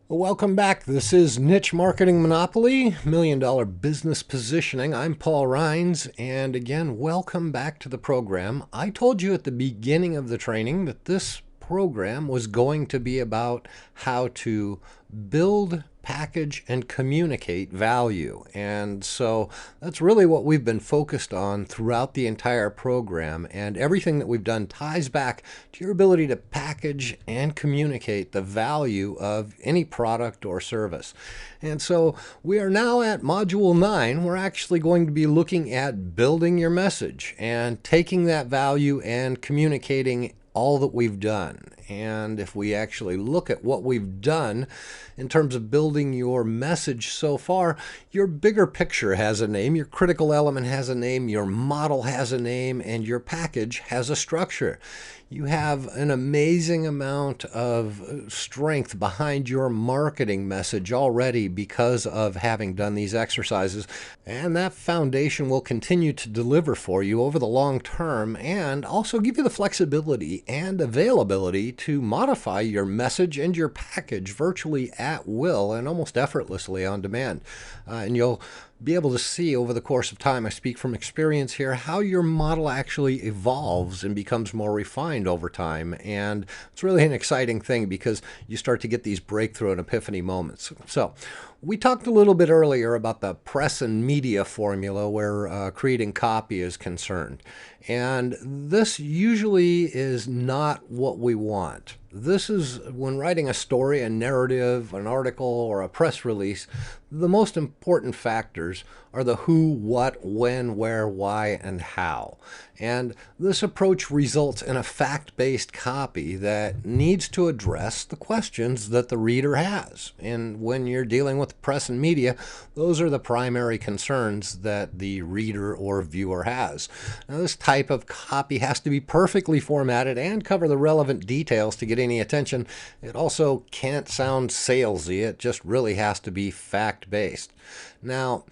Welcome back. This is Niche Marketing Monopoly, Million Dollar Business Positioning. I'm Paul Rhines, and again, welcome back to the program. I told you at the beginning of the training that this program was going to be about how to build, package, and communicate value. And so that's really what we've been focused on throughout the entire program. And everything that we've done ties back to your ability to package and communicate the value of any product or service. And so we are now at Module 9. We're actually going to be looking at building your message and taking that value and communicating all that we've done. And if we actually look at what we've done in terms of building your message so far, your bigger picture has a name, your critical element has a name, your model has a name, and your package has a structure. You have an amazing amount of strength behind your marketing message already because of having done these exercises. And that foundation will continue to deliver for you over the long term and also give you the flexibility and availability to modify your message and your package virtually at will and almost effortlessly on demand. And you'll be able to see over the course of time, I speak from experience here, how your model actually evolves and becomes more refined over time. And it's really an exciting thing because you start to get these breakthrough and epiphany moments. So we talked a little bit earlier about the press and media formula where creating copy is concerned. And this usually is not what we want. This is when writing a story, a narrative, an article, or a press release, the most important factors are the who, what, when, where, why, and how. And this approach results in a fact-based copy that needs to address the questions that the reader has. And when you're dealing with press and media, those are the primary concerns that the reader or viewer has. Now, this type of copy has to be perfectly formatted and cover the relevant details to get any attention. It also can't sound salesy. It just really has to be fact-based. Now,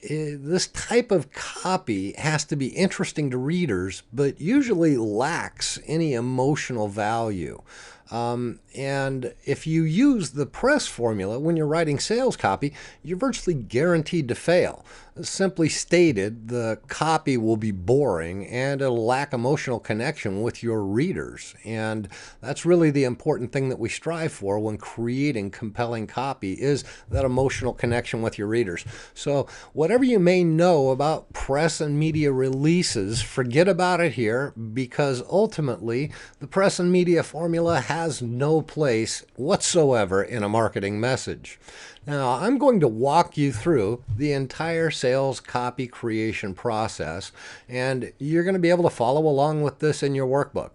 this type of copy has to be interesting to readers, but usually lacks any emotional value. And if you use the press formula when you're writing sales copy, you're virtually guaranteed to fail. Simply stated, the copy will be boring and it'll lack emotional connection with your readers. And that's really the important thing that we strive for when creating compelling copy is that emotional connection with your readers. So whatever you may know about press and media releases, forget about it here because ultimately the press and media formula has no place whatsoever in a marketing message. Now, I'm going to walk you through the entire sales copy creation process, and you're going to be able to follow along with this in your workbook.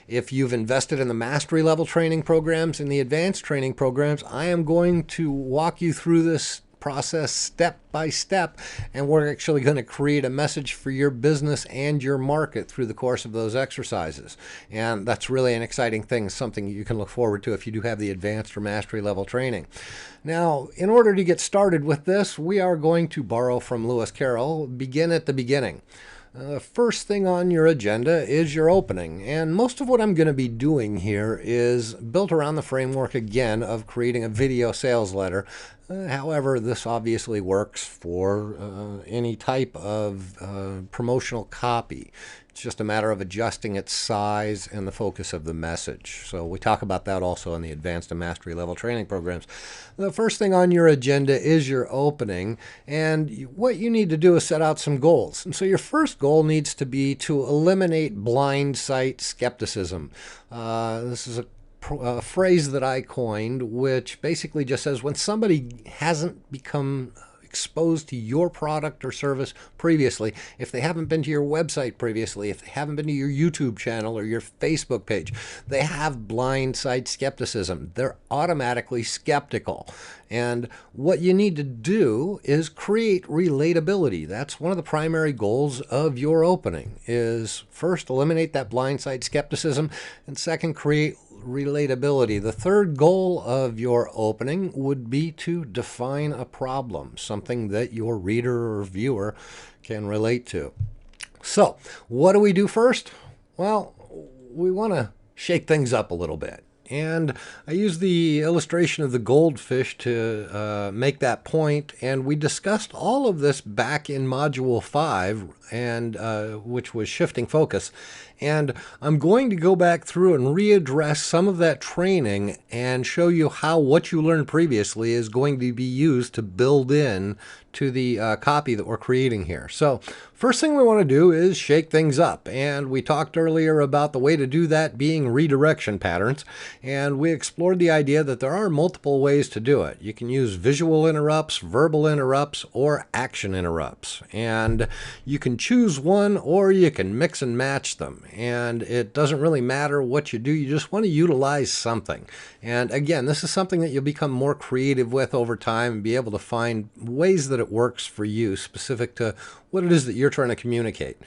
If you've invested in the mastery level training programs and the advanced training programs, I am going to walk you through this process step by step, and we're actually going to create a message for your business and your market through the course of those exercises. And that's really an exciting thing, something you can look forward to if you do have the advanced or mastery level training. Now, in order to get started with this, we are going to borrow from Lewis Carroll, begin at the beginning. First thing on your agenda is your opening, and most of what I'm going to be doing here is built around the framework again of creating a video sales letter. However, this obviously works for any type of promotional copy. It's just a matter of adjusting its size and the focus of the message. So we talk about that also in the advanced and mastery level training programs. The first thing on your agenda is your opening, and what you need to do is set out some goals. And so your first goal needs to be to eliminate blind sight skepticism. This is a phrase that I coined, which basically just says when somebody hasn't become exposed to your product or service previously, if they haven't been to your website previously, if they haven't been to your YouTube channel or your Facebook page, they have blind sight skepticism. They're automatically skeptical. And what you need to do is create relatability. That's one of the primary goals of your opening, is first, eliminate that blind sight skepticism, and second, create relatability. The third goal of your opening would be to define a problem, something that your reader or viewer can relate to. So, what do we do first? Well, we want to shake things up a little bit. And I used the illustration of the goldfish to make that point, and we discussed all of this back in Module 5, and which was shifting focus. And I'm going to go back through and readdress some of that training and show you how what you learned previously is going to be used to build in to the copy that we're creating here. So first thing we want to do is shake things up. And we talked earlier about the way to do that being redirection patterns. And we explored the idea that there are multiple ways to do it. You can use visual interrupts, verbal interrupts, or action interrupts. And you can choose one or you can mix and match them. And it doesn't really matter what you do. You just want to utilize something. And again, this is something that you'll become more creative with over time and be able to find ways that it works for you, specific to what it is that you're trying to communicate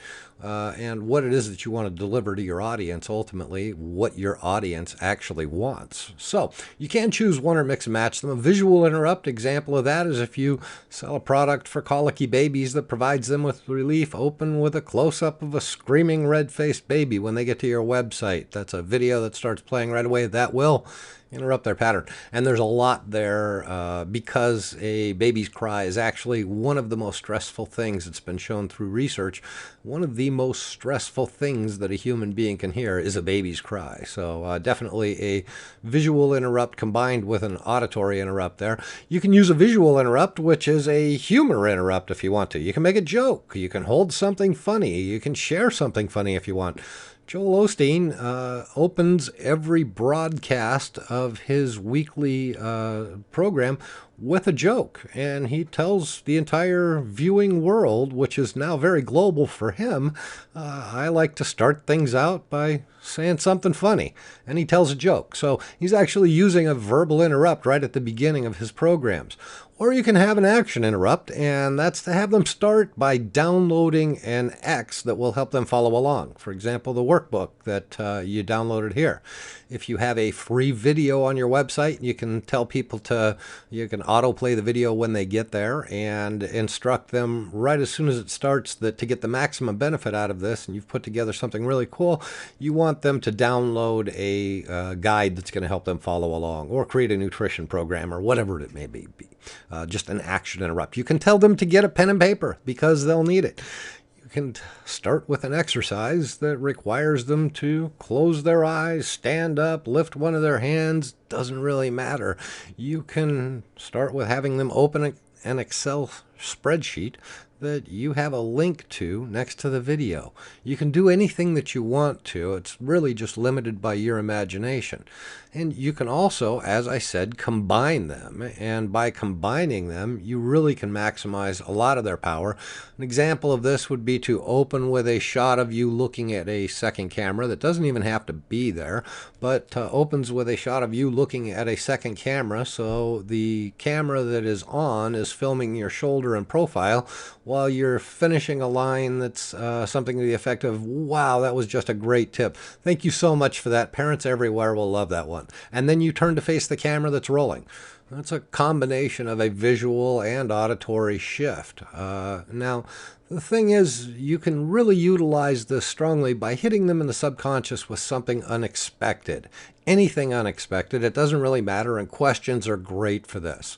and what it is that you want to deliver to your audience, ultimately what your audience actually wants. So you can choose one or mix and match them. A visual interrupt example of that is if you sell a product for colicky babies that provides them with relief, open with a close-up of a screaming red-faced baby when they get to your website. That's a video that starts playing right away. That will interrupt their pattern. And there's a lot there because a baby's cry is actually one of the most stressful things. It's been shown through research. One of the most stressful things that a human being can hear is a baby's cry. So definitely a visual interrupt combined with an auditory interrupt there. You can use a visual interrupt, which is a humor interrupt if you want to. You can make a joke. You can hold something funny. You can share something funny if you want. Joel Osteen opens every broadcast of his weekly program with a joke, and he tells the entire viewing world, which is now very global for him, I like to start things out by saying something funny, and he tells a joke. So he's actually using a verbal interrupt right at the beginning of his programs. Or you can have an action interrupt, and that's to have them start by downloading an X that will help them follow along. For example, the workbook that you downloaded here. If you have a free video on your website, you can tell people you can autoplay the video when they get there and instruct them right as soon as it starts that to get the maximum benefit out of this, and you've put together something really cool, you want them to download a guide that's going to help them follow along or create a nutrition program or whatever it may be. Just an action interrupt. You can tell them to get a pen and paper because they'll need it. You can start with an exercise that requires them to close their eyes, stand up, lift one of their hands. Doesn't really matter. You can start with having them open an Excel spreadsheet that you have a link to next to the video. You can do anything that you want to. It's really just limited by your imagination. And you can also, as I said, combine them. And by combining them, you really can maximize a lot of their power. An example of this would be to open with a shot of you looking at a second camera that doesn't even have to be there, but opens with a shot of you looking at a second camera. So the camera that is on is filming your shoulder and profile while you're finishing a line that's something to the effect of, wow, that was just a great tip. Thank you so much for that. Parents everywhere will love that one. And then you turn to face the camera that's rolling. That's a combination of a visual and auditory shift. Now, the thing is, you can really utilize this strongly by hitting them in the subconscious with something unexpected. Anything unexpected, it doesn't really matter, and questions are great for this.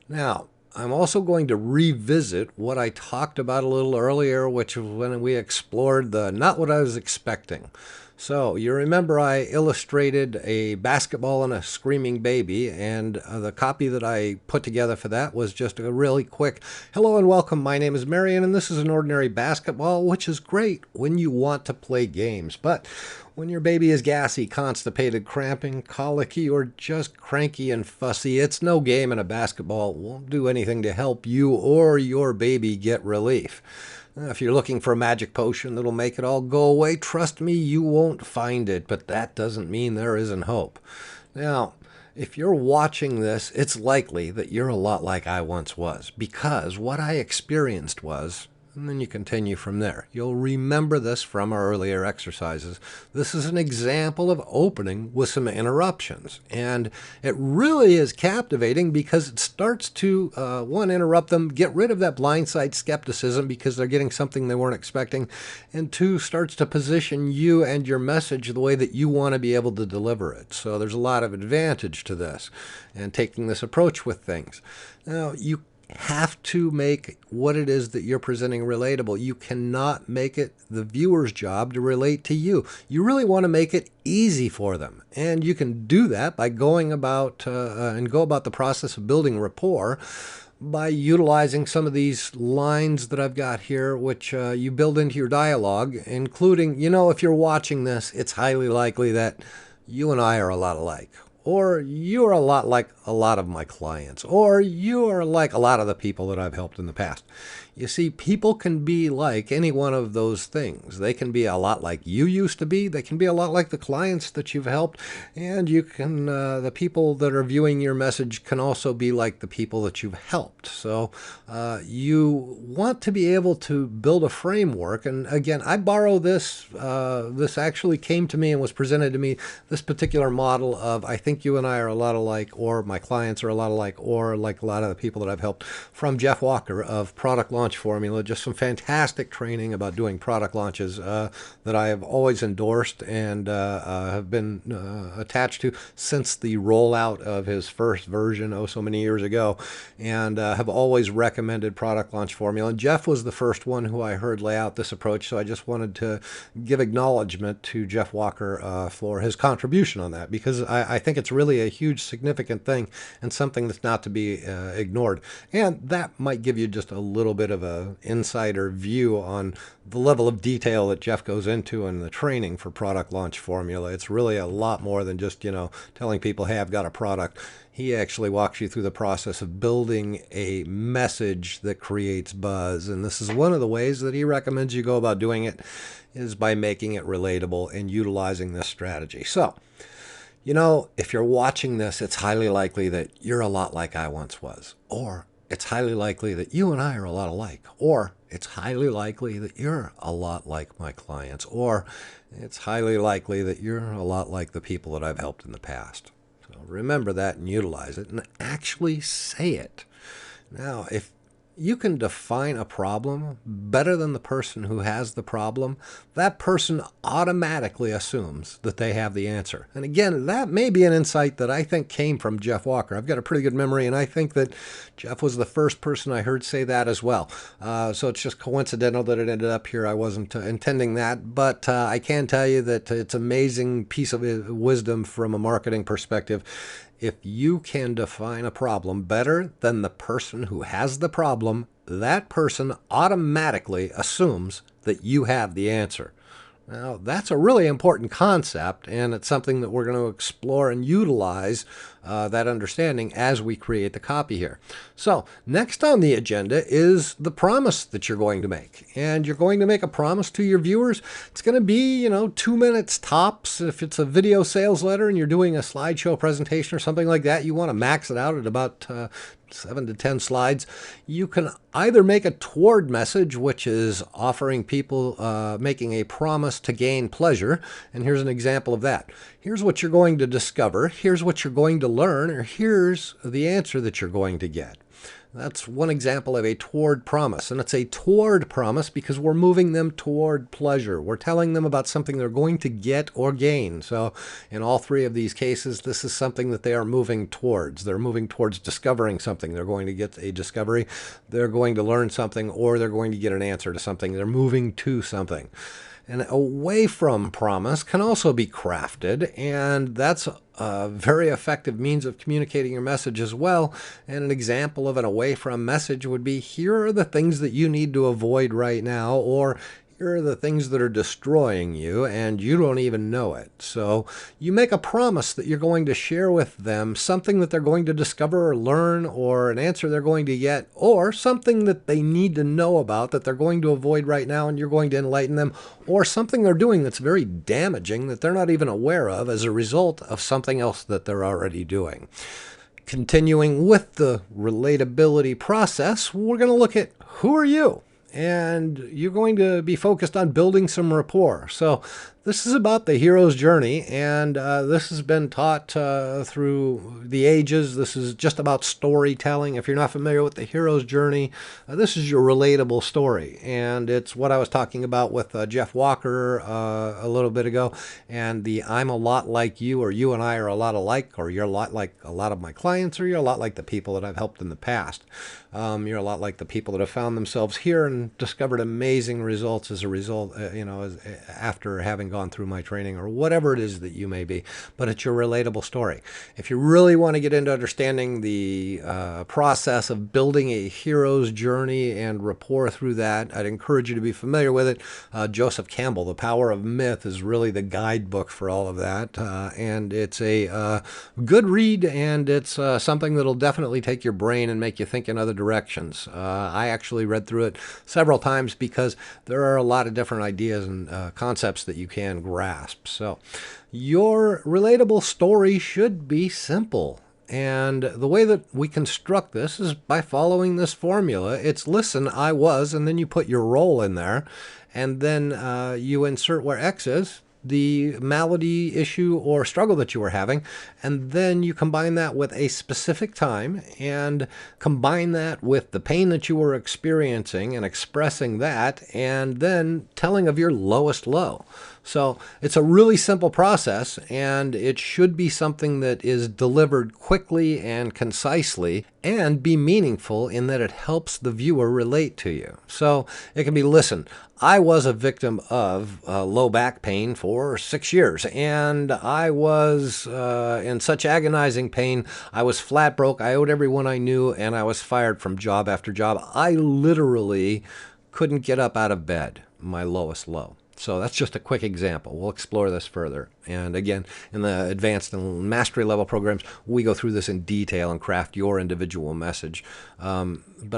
Now, I'm also going to revisit what I talked about a little earlier, which was when we explored the not what I was expecting. So you remember I illustrated a basketball and a screaming baby, and the copy that I put together for that was just a really quick, hello and welcome, my name is Marion, and this is an ordinary basketball, which is great when you want to play games. But when your baby is gassy, constipated, cramping, colicky, or just cranky and fussy, it's no game, and a basketball won't do anything to help you or your baby get relief. If you're looking for a magic potion that'll make it all go away, trust me, you won't find it, but that doesn't mean there isn't hope. Now, if you're watching this, it's likely that you're a lot like I once was, because what I experienced was, And then you continue from there. You'll remember this from our earlier exercises. This is an example of opening with some interruptions. And it really is captivating because it starts to, one, interrupt them, get rid of that blindside skepticism because they're getting something they weren't expecting, and two, starts to position you and your message the way that you want to be able to deliver it. So there's a lot of advantage to this and taking this approach with things. Now, you have to make what it is that you're presenting relatable. You cannot make it the viewer's job to relate to you. You really want to make it easy for them. And you can do that by going about go about the process of building rapport by utilizing some of these lines that I've got here, which you build into your dialogue, including, if you're watching this, it's highly likely that you and I are a lot alike. Or you're a lot like a lot of my clients, or you're like a lot of the people that I've helped in the past. You see, people can be like any one of those things. They can be a lot like you used to be. They can be a lot like the clients that you've helped. And you can, the people that are viewing your message can also be like the people that you've helped. So you want to be able to build a framework. And again, I borrow this. This actually came to me and was presented to me, this particular model of I think you and I are a lot alike, or my clients are a lot alike, or like a lot of the people that I've helped, from Jeff Walker of Product Launch Formula. Just some fantastic training about doing product launches that I have always endorsed and have been attached to since the rollout of his first version so many years ago, and have always recommended Product Launch Formula. And Jeff was the first one who I heard lay out this approach, so I just wanted to give acknowledgement to Jeff Walker for his contribution on that, because I think it's really a huge significant thing and something that's not to be ignored. And that might give you just a little bit of a insider view on the level of detail that Jeff goes into in the training for Product Launch Formula. It's really a lot more than just, telling people, hey, I've got a product. He actually walks you through the process of building a message that creates buzz. And this is one of the ways that he recommends you go about doing it, is by making it relatable and utilizing this strategy. So, if you're watching this, it's highly likely that you're a lot like I once was, or it's highly likely that you and I are a lot alike, or it's highly likely that you're a lot like my clients, or it's highly likely that you're a lot like the people that I've helped in the past. So remember that and utilize it and actually say it. Now, if you can define a problem better than the person who has the problem, that person automatically assumes that they have the answer. And again, that may be an insight that I think came from Jeff Walker. I've got a pretty good memory, and I think that Jeff was the first person I heard say that as well. So it's just coincidental that it ended up here. I wasn't intending that, but I can tell you that it's an amazing piece of wisdom from a marketing perspective. If you can define a problem better than the person who has the problem, that person automatically assumes that you have the answer. Now, that's a really important concept, and it's something that we're going to explore and utilize that understanding as we create the copy here. So, next on the agenda is the promise that you're going to make. And you're going to make a promise to your viewers. It's going to be, 2 minutes tops. If it's a video sales letter and you're doing a slideshow presentation or something like that, you want to max it out at about 7 to 10 slides. You can either make a toward message, which is offering people, making a promise to gain pleasure. And here's an example of that. Here's what you're going to discover. Here's what you're going to learn. Or here's the answer that you're going to get. That's one example of a toward promise. And it's a toward promise because we're moving them toward pleasure. We're telling them about something they're going to get or gain. So in all three of these cases, this is something that they are moving towards. They're moving towards discovering something. They're going to get a discovery. They're going to learn something, or they're going to get an answer to something. They're moving to something. And away from promise can also be crafted, and that's a very effective means of communicating your message as well. And an example of an away from message would be, here are the things that you need to avoid right now, or here are the things that are destroying you and you don't even know it. So you make a promise that you're going to share with them something that they're going to discover or learn, or an answer they're going to get, or something that they need to know about that they're going to avoid right now, and you're going to enlighten them, or something they're doing that's very damaging that they're not even aware of as a result of something else that they're already doing. Continuing with the relatability process, we're going to look at, who are you? and you're going to be focused on building some rapport. So this is about the hero's journey, and this has been taught through the ages. This is just about storytelling. If you're not familiar with the hero's journey, this is your relatable story, and it's what I was talking about with Jeff Walker a little bit ago, and the I'm a lot like you, or you and I are a lot alike, or you're a lot like a lot of my clients, or you're a lot like the people that I've helped in the past. You're a lot like the people that have found themselves here and discovered amazing results as a result, after having gone through my training, or whatever it is that you may be. But it's your relatable story. If you really want to get into understanding the process of building a hero's journey and rapport through that, I'd encourage you to be familiar with it. Joseph Campbell, The Power of Myth, is really the guidebook for all of that. And it's a good read, and it's something that'll definitely take your brain and make you think in other directions. I actually read through it several times because there are a lot of different ideas and concepts that you can grasp. So your relatable story should be simple. And the way that we construct this is by following this formula. It's listen, I was, and then you put your role in there, and then you insert where X is, the malady, issue, or struggle that you were having, and then you combine that with a specific time and combine that with the pain that you were experiencing and expressing that, and then telling of your lowest low. So it's a really simple process, and it should be something that is delivered quickly and concisely and be meaningful in that it helps the viewer relate to you. So it can be, listen, I was a victim of low back pain for 6 years, and I was in such agonizing pain. I was flat broke. I owed everyone I knew, and I was fired from job after job. I literally couldn't get up out of bed, my lowest low. So that's just a quick example. We'll explore this further. And again, in the advanced and mastery level programs, we go through this in detail and craft your individual message. But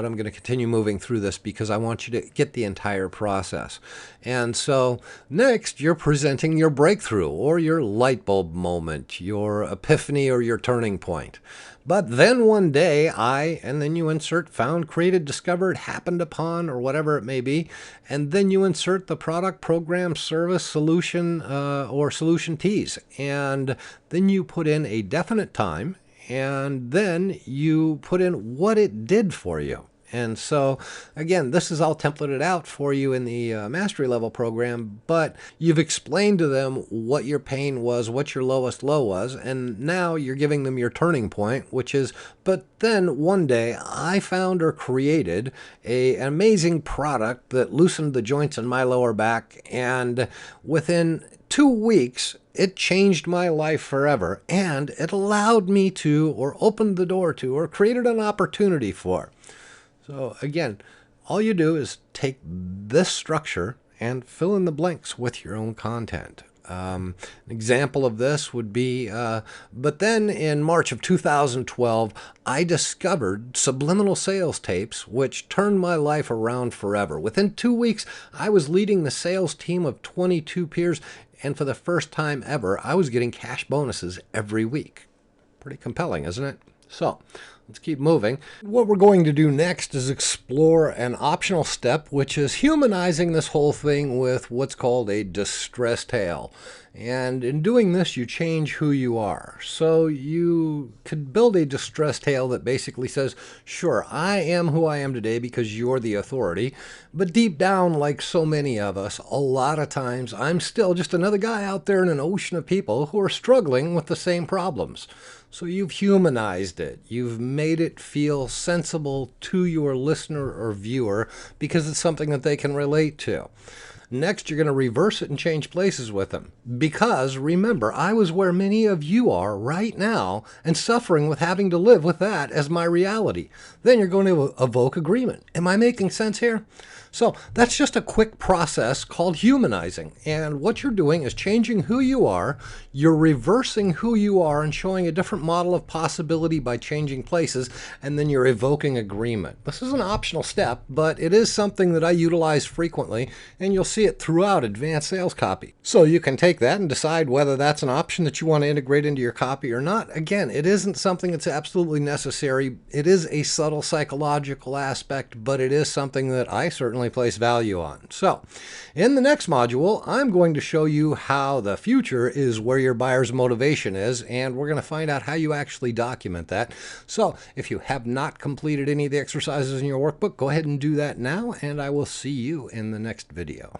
I'm going to continue moving through this because I want you to get the entire process. And so next, you're presenting your breakthrough or your light bulb moment, your epiphany or your turning point. But then one day and then you insert found, created, discovered, happened upon, or whatever it may be. And then you insert the product, program, service, solution, or solution tease. And then you put in a definite time, and then you put in what it did for you. And so, again, this is all templated out for you in the mastery level program, but you've explained to them what your pain was, what your lowest low was, and now you're giving them your turning point, which is, but then one day I found or created an amazing product that loosened the joints in my lower back, and within 2 weeks, it changed my life forever, and it allowed me to, or opened the door to, or created an opportunity for. So again, all you do is take this structure and fill in the blanks with your own content. An example of this would be, but then in March of 2012, I discovered subliminal sales tapes, which turned my life around forever. Within 2 weeks, I was leading the sales team of 22 peers, and for the first time ever, I was getting cash bonuses every week. Pretty compelling, isn't it? So let's keep moving. What we're going to do next is explore an optional step, which is humanizing this whole thing with what's called a distress tale. And in doing this, you change who you are. So you could build a distress tale that basically says, sure, I am who I am today because you're the authority. But deep down, like so many of us, a lot of times I'm still just another guy out there in an ocean of people who are struggling with the same problems. So you've humanized it. You've made it feel sensible to your listener or viewer because it's something that they can relate to. Next, you're going to reverse it and change places with them. Because, remember, I was where many of you are right now and suffering with having to live with that as my reality. Then you're going to evoke agreement. Am I making sense here? So that's just a quick process called humanizing. And what you're doing is changing who you are. You're reversing who you are and showing a different model of possibility by changing places. And then you're evoking agreement. This is an optional step, but it is something that I utilize frequently. And you'll see see it throughout advanced sales copy. So you can take that and decide whether that's an option that you want to integrate into your copy or not. Again, it isn't something that's absolutely necessary. It is a subtle psychological aspect, but it is something that I certainly place value on. So in the next module, I'm going to show you how the future is where your buyer's motivation is, and we're going to find out how you actually document that. So if you have not completed any of the exercises in your workbook, go ahead and do that now, and I will see you in the next video.